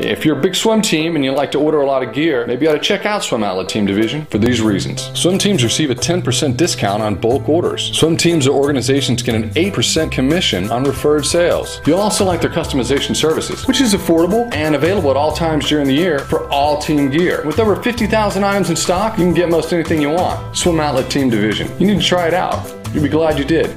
If you're a big swim team and you like to order a lot of gear, maybe you ought to check out Swim Outlet Team Division for these reasons. Swim teams receive a 10% discount on bulk orders. Swim teams or organizations get an 8% commission on referred sales. You'll also like their customization services, which is affordable and available at all times during the year for all team gear. With over 50,000 items in stock, you can get most anything you want. Swim Outlet Team Division. You need to try it out. You'll be glad you did.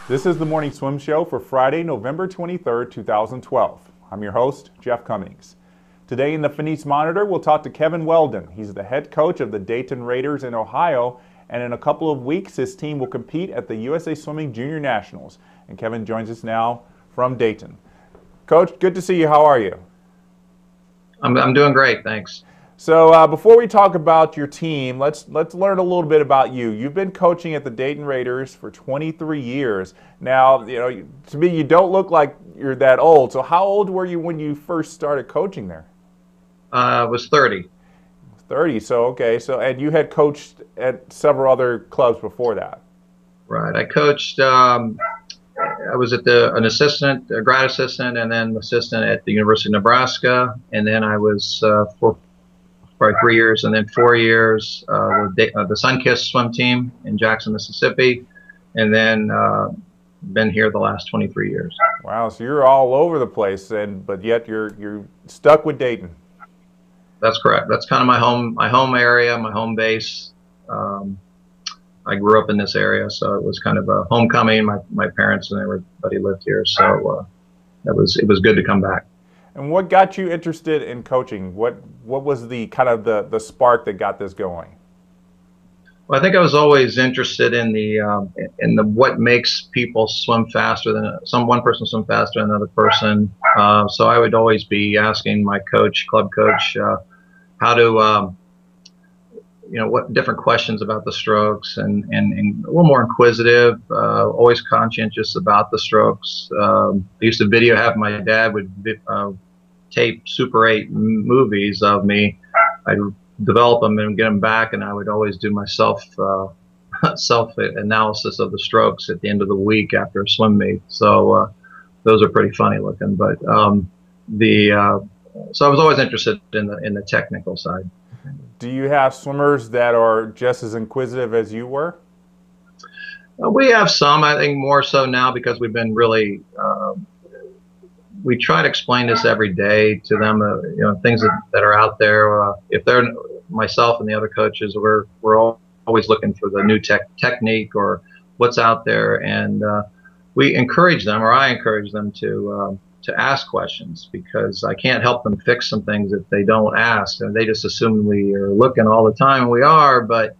This is the Morning Swim Show for Friday, November 23rd, 2012. I'm your host, Jeff Cummings. Today in the Phoenix Monitor, we'll talk to Kevin Weldon. He's the head coach of the Dayton Raiders in Ohio, and in a couple of weeks, his team will compete at the USA Swimming Junior Nationals. And Kevin joins us now from Dayton. Coach, good to see you. How are you? I'm doing great, thanks. So before we talk about your team, let's learn a little bit about you. You've been coaching at the Dayton Raiders for 23 years. Now, to me, you don't look like you're that old. So how old were you when you first started coaching there? I was 30. 30. So okay. So and you had coached at several other clubs before that. Right. I coached. I was at an assistant, a grad assistant, and then assistant at the University of Nebraska, and then I was for probably 3 years, and then 4 years with the Sunkist swim team in Jackson, Mississippi, and then been here the last 23 years. Wow, so you're all over the place, but yet you're stuck with Dayton. That's correct. That's kind of my home area, my home base. I grew up in this area, so it was kind of a homecoming. My parents and everybody lived here, so it was good to come back. And what got you interested in coaching? What was the kind of the spark that got this going? Well, I think I was always interested in the what makes people swim faster than one person swim faster than another person. So I would always be asking my club coach, how to what different questions about the strokes, and a little more inquisitive, always conscientious about the strokes. I used to have my dad would tape Super 8 movies of me. I'd develop them and get them back, and I would always do my self analysis of the strokes at the end of the week after a swim meet. So those are pretty funny looking, but so I was always interested in the technical side. Do you have swimmers that are just as inquisitive as you were? We have some. I think more so now because we've been really. We try to explain this every day to them. Things that are out there. If they're myself and the other coaches, we're always looking for the new technique or what's out there, and we encourage them, or I encourage them to ask questions, because I can't help them fix some things if they don't ask, and they just assume we are looking all the time, and we are, but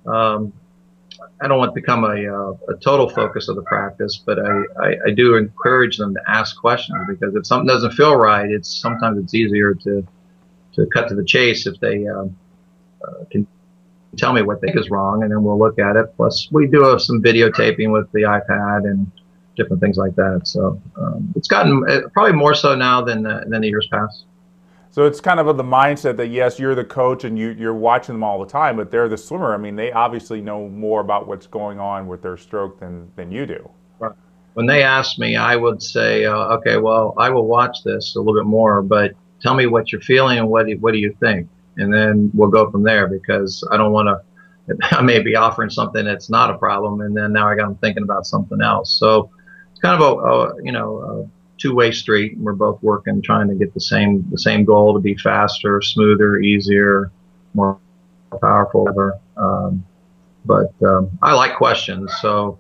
I don't want to become a total focus of the practice, but I do encourage them to ask questions, because if something doesn't feel right, sometimes it's easier to cut to the chase if they can tell me what they think is wrong, and then we'll look at it. Plus, we do some videotaping with the iPad and different things like that. So it's gotten probably more so now than the years past. So it's kind of the mindset that, yes, you're the coach and you're watching them all the time, but they're the swimmer. I mean, they obviously know more about what's going on with their stroke than you do. Right. When they ask me, I would say, okay, well, I will watch this a little bit more, but tell me what you're feeling and what do you think? And then we'll go from there, because I don't want to, I may be offering something that's not a problem, and then now I got them thinking about something else. So it's kind of a two-way street. We're both working, trying to get the same goal, to be faster, smoother, easier, more powerful, whatever. But I like questions, so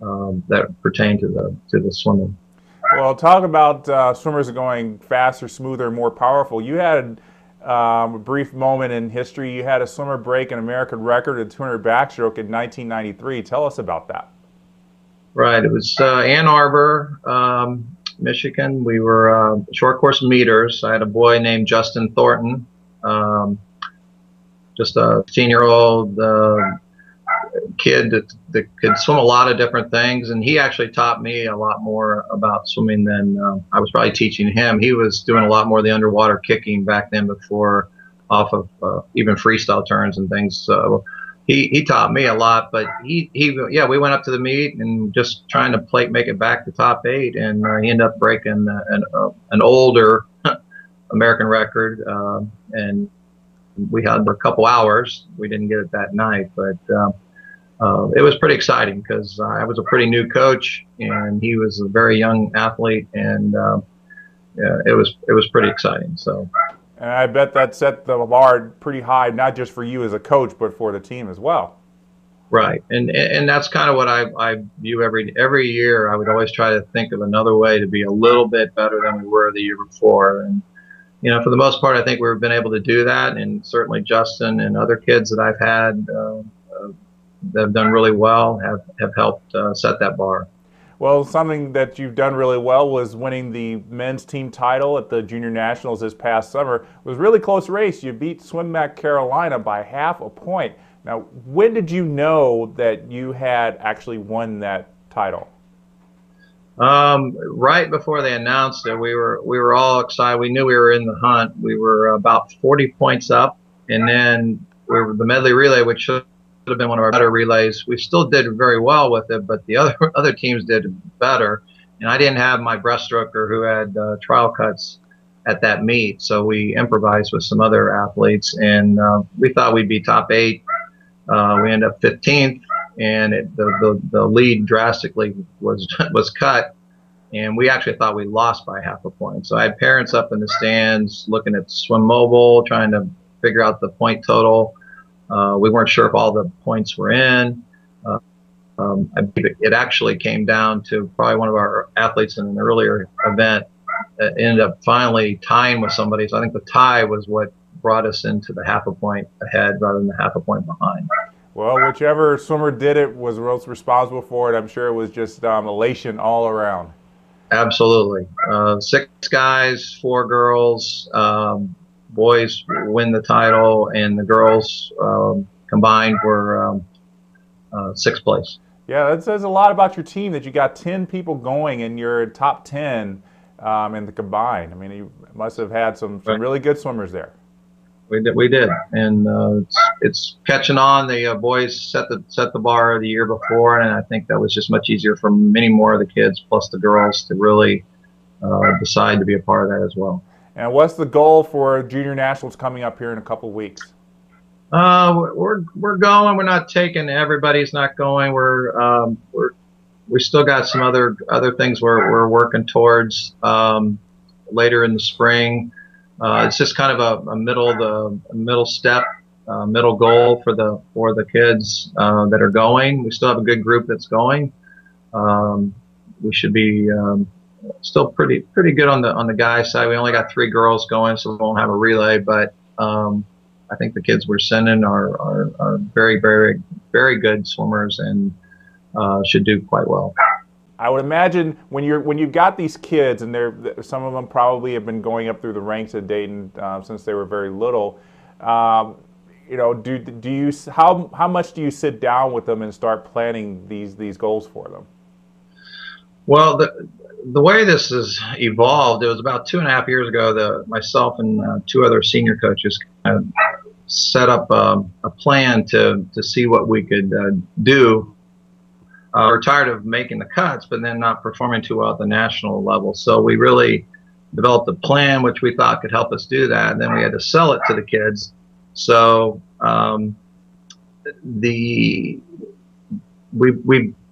that pertain to the swimming. Well, talk about swimmers going faster, smoother, more powerful. You had a brief moment in history. You had a swimmer break an American record at 200 backstroke in 1993. Tell us about that. Right. It was Ann Arbor, Michigan. We were short course meters. I had a boy named Justin Thornton, just a 16-year-old kid that could swim a lot of different things, and he actually taught me a lot more about swimming than I was probably teaching him. He was doing a lot more of the underwater kicking back then, before off of even freestyle turns and things. So he taught me a lot, but yeah, we went up to the meet and just trying to make it back to top 8, and he ended up breaking an older American record, and we had a couple hours. We didn't get it that night, but it was pretty exciting because I was a pretty new coach and he was a very young athlete, and yeah, it was pretty exciting. So. And I bet that set the bar pretty high, not just for you as a coach, but for the team as well. Right, and that's kind of what I view every year. I would always try to think of another way to be a little bit better than we were the year before. And you know, for the most part, I think we've been able to do that. And certainly Justin and other kids that I've had that have done really well have helped set that bar. Well, something that you've done really well was winning the men's team title at the Junior Nationals this past summer. It was a really close race. You beat SwimMac Carolina by half a point. Now, when did you know that you had actually won that title? Right before they announced it, we were all excited. We knew we were in the hunt. We were about 40 points up, and then the Medley Relay, which should have been one of our better relays. We still did very well with it, but the other teams did better. And I didn't have my breaststroker who had trial cuts at that meet, so we improvised with some other athletes, and we thought we'd be top 8. We ended up 15th, and the lead drastically was cut, and we actually thought we lost by half a point. So I had parents up in the stands looking at Swim Mobile, trying to figure out the point total. We weren't sure if all the points were in. I believe it actually came down to probably one of our athletes in an earlier event that ended up finally tying with somebody. So I think the tie was what brought us into the half a point ahead rather than the half a point behind. Well, whichever swimmer did it was most responsible for it. I'm sure it was just elation all around. Absolutely. 6 guys, 4 girls. Boys win the title, and the girls combined were 6th place. Yeah, that says a lot about your team that you got 10 people going and you're top 10 in the combined. I mean, you must have had some really good swimmers there. We did, and it's catching on. The boys set the bar the year before, and I think that was just much easier for many more of the kids, plus the girls, to really decide to be a part of that as well. And what's the goal for Junior Nationals coming up here in a couple of weeks? We're going. We're not taking. Everybody's not going. We still got some other things we're working towards later in the spring. It's just kind of a middle step, middle goal for the kids that are going. We still have a good group that's going. We should be still pretty good on the guys side. We only got 3 girls going, so we won't have a relay. But I think the kids we're sending are very, very, very good swimmers and should do quite well. I would imagine when you've got these kids, and some of them probably have been going up through the ranks at Dayton since they were very little. You know, how much do you sit down with them and start planning these goals for them? Well, the way this has evolved, it was about 2.5 years ago. Myself and 2 other senior coaches kind of set up a plan to see what we could do. We're tired of making the cuts, but then not performing too well at the national level. So we really developed a plan which we thought could help us do that. And then we had to sell it to the kids. So we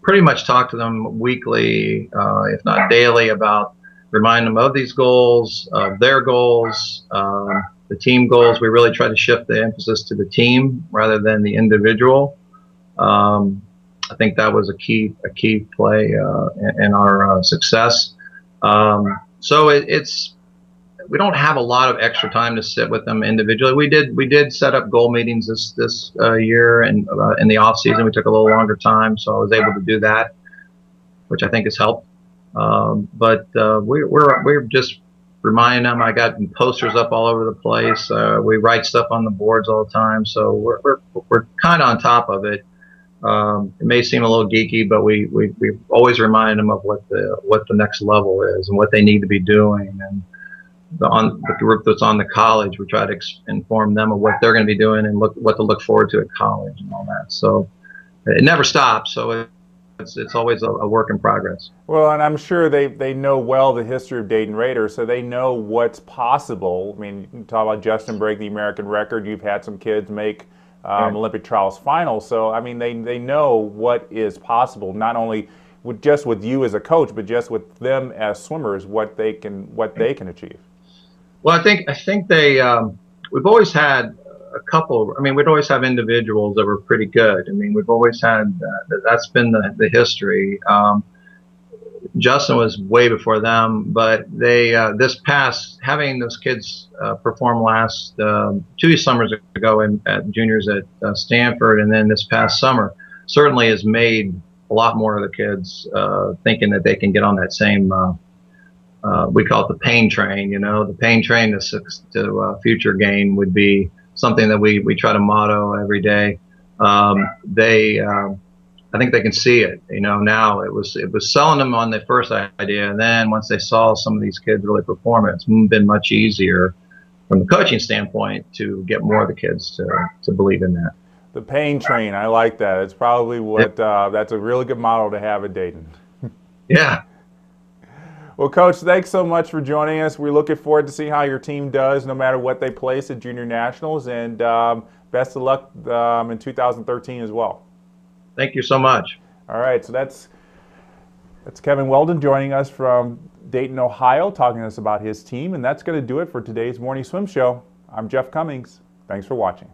pretty much talk to them weekly, if not daily, about remind them of these goals, of their goals, the team goals. We really try to shift the emphasis to the team rather than the individual. I think that was a key play in our success. So we don't have a lot of extra time to sit with them individually. We did set up goal meetings this year, and in the off season we took a little longer time, so I was able to do that, which I think has helped. But we're just reminding them. I got posters up all over the place. We write stuff on the boards all the time, so we're kind of on top of it. It may seem a little geeky, but we always remind them of what the next level is and what they need to be doing. And the group that's on the college. We try to inform them of what they're going to be doing and what to look forward to at college and all that. So it never stops. So it's always a work in progress. Well, and I'm sure they know well the history of Dayton Raiders, so they know what's possible. I mean, you talk about Justin break the American record. You've had some kids make Olympic trials finals, so I mean they know what is possible. Not only with you as a coach, but just with them as swimmers, what they can achieve. Well, I think they we've always had a couple. I mean, we'd always have individuals that were pretty good. I mean, we've always had that's been the history. Justin was way before them, but they having those kids perform last 2 summers ago at juniors at Stanford, and then this past summer certainly has made a lot more of the kids thinking that they can get on that same. We call it the pain train. You know, the pain train to future gain would be something that we try to motto every day. I think they can see it. You know, now it was selling them on the first idea, and then once they saw some of these kids really perform, it's been much easier from the coaching standpoint to get more of the kids to believe in that. The pain train, I like that. It's probably what that's a really good model to have at Dayton. Yeah. Well, Coach, thanks so much for joining us. We're looking forward to see how your team does, no matter what they place at Junior Nationals, and best of luck in 2013 as well. Thank you so much. All right, so that's Kevin Weldon joining us from Dayton, Ohio, talking to us about his team, and that's going to do it for today's Morning Swim Show. I'm Jeff Cummings. Thanks for watching.